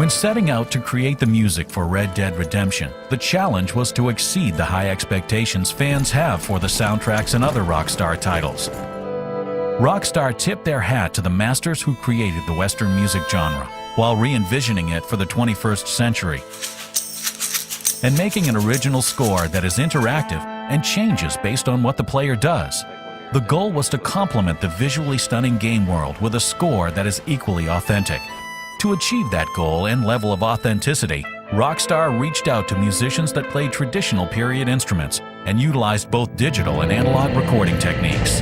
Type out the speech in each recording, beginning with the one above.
When setting out to create the music for Red Dead Redemption, the challenge was to exceed the high expectations fans have for the soundtracks and other Rockstar titles. Rockstar tipped their hat to the masters who created the Western music genre, while re-envisioning it for the 21st century, and making an original score that is interactive and changes based on what the player does. The goal was to complement the visually stunning game world with a score that is equally authentic. To achieve that goal and level of authenticity, Rockstar reached out to musicians that played traditional period instruments and utilized both digital and analog recording techniques.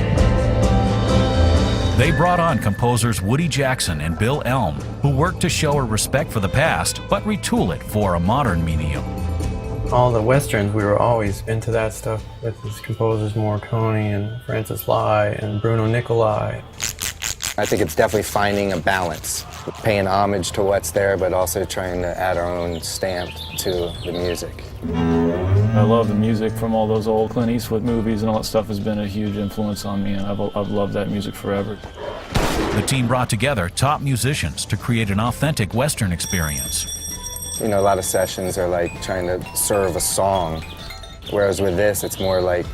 They brought on composers Woody Jackson and Bill Elm, who worked to show a respect for the past but retool it for a modern medium. All the westerns, we were always into that stuff with these composers, Morricone and Francis Lai and Bruno Nicolai. I think it's definitely finding a balance, paying homage to what's there, but also trying to add our own stamp to the music. I love the music from all those old Clint Eastwood movies, and all that stuff has been a huge influence on me, and I've loved that music forever. The team brought together top musicians to create an authentic Western experience. You know, a lot of sessions are like trying to serve a song, whereas with this, it's more like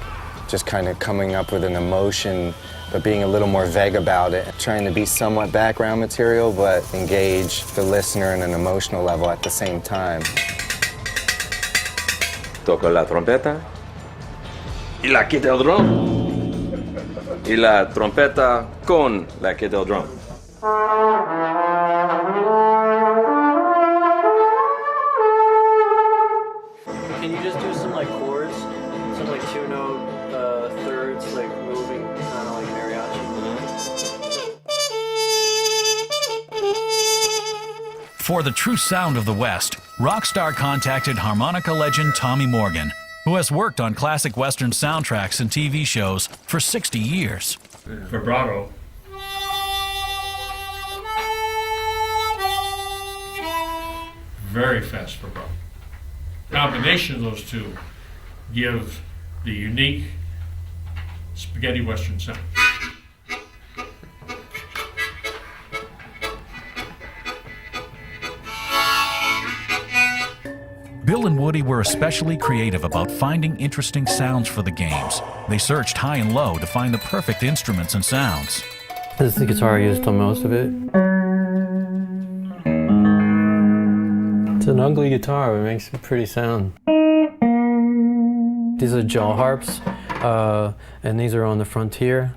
just kind of coming up with an emotion, but being a little more vague about it, trying to be somewhat background material, but engage the listener in an emotional level at the same time. Toco la trompeta y la kettle drum y la trompeta con la kettle drum. Can you just do some like chords, some like two-note thirds, like moving, kind of like mariachi? For the true sound of the West, Rockstar contacted harmonica legend Tommy Morgan, who has worked on classic Western soundtracks and TV shows for 60 years. Vibrato. Very fast vibrato. Combination of those two give the unique spaghetti Western sound. Bill and Woody were especially creative about finding interesting sounds for the games. They searched high and low to find the perfect instruments and sounds. This is the guitar I used on most of it. It's an ugly guitar, but it makes a pretty sound. These are jaw harps, and these are on the Frontier.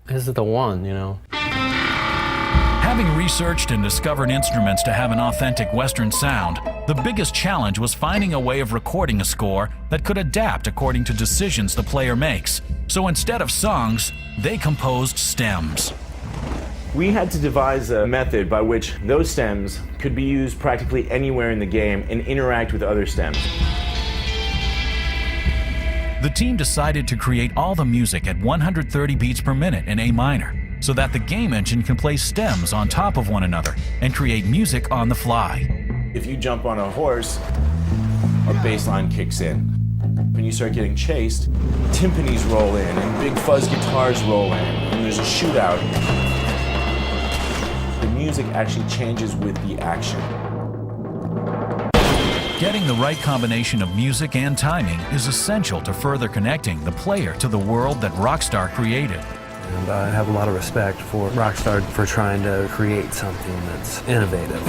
This is the one, you know. Having researched and discovered instruments to have an authentic Western sound, the biggest challenge was finding a way of recording a score that could adapt according to decisions the player makes. So instead of songs, they composed stems. We had to devise a method by which those stems could be used practically anywhere in the game and interact with other stems. The team decided to create all the music at 130 beats per minute in A minor, so that the game engine can play stems on top of one another and create music on the fly. If you jump on a horse, a bass line kicks in. When you start getting chased, timpanis roll in and big fuzz guitars roll in, and there's a shootout. The music actually changes with the action. Getting the right combination of music and timing is essential to further connecting the player to the world that Rockstar created. And I have a lot of respect for Rockstar for trying to create something that's innovative.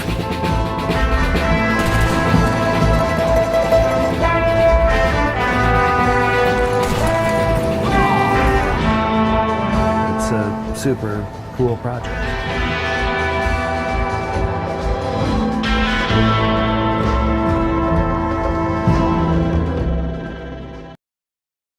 It's a super cool project.